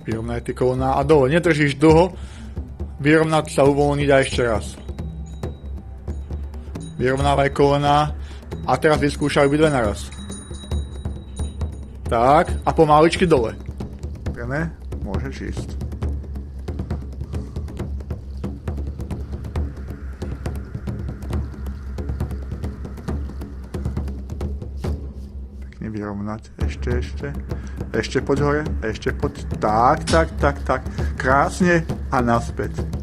Vyrovnaj ty kolena a dole. Nedržíš dlho. Vyrovnať sa, uvoľniť a ešte raz. Vyrovnávaj kolena a teraz vyskúšaj obidve naraz. Tak, a pomaličky dole. Dobre, môžeš ísť. Pekne vyrovnať. Ešte poď hore, ešte poď. Tak. Krásne a naspäť.